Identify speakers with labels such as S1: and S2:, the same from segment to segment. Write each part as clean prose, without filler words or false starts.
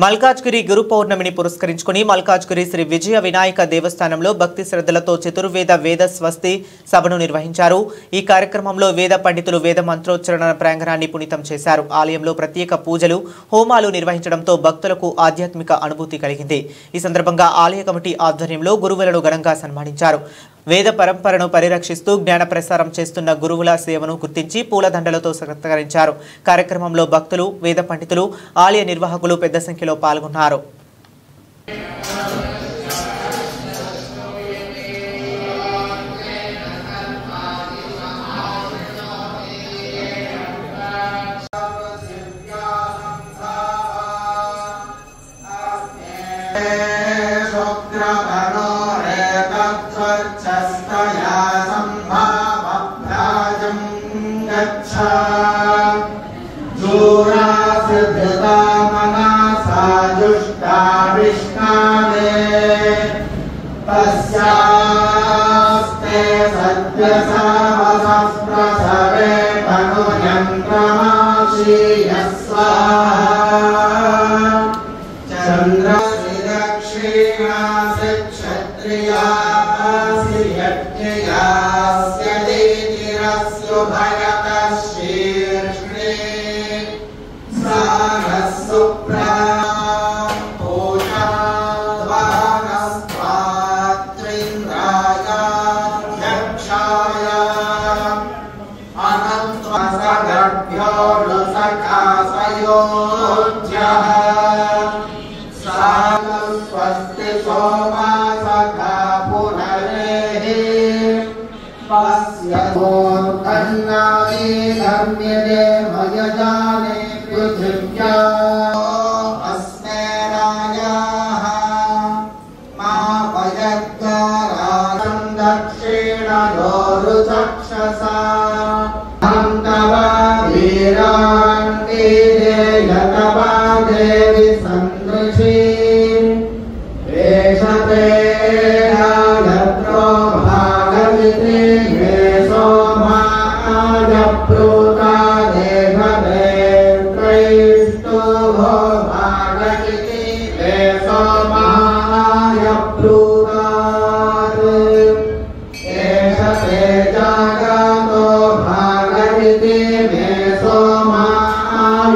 S1: మల్కాజ్గిరి గురు పౌర్ణమిని పురస్కరించుకుని మల్కాజ్గిరి శ్రీ విజయ వినాయక దేవస్థానంలో భక్తి శ్రద్ధలతో చతుర్వేద వేద స్వస్తి సభను నిర్వహించారు। ఈ కార్యక్రమంలో వేద పండితులు వేద మంత్రోచ్చరణ ప్రాంగణాన్ని పునీతం చేశారు। ఆలయంలో ప్రత్యేక పూజలు హోమాలు నిర్వహించడంతో భక్తులకు ఆధ్యాత్మిక అనుభూతి కలిగింది। ఈ సందర్భంగా ఆలయ కమిటీ ఆధ్వర్యంలో గురువులను ఘనంగా సన్మానించారు। వేద పరంపరను పరిరక్షిస్తూ జ్ఞాన ప్రసారం చేస్తున్న గురువుల సేవను గుర్తించి పూలదండలతో సత్కరించారు। కార్యక్రమంలో భక్తులు వేద పండితులు ఆలయ నిర్వాహకులు పెద్ద సంఖ్యలో పాల్గొన్నారు।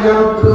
S2: Yo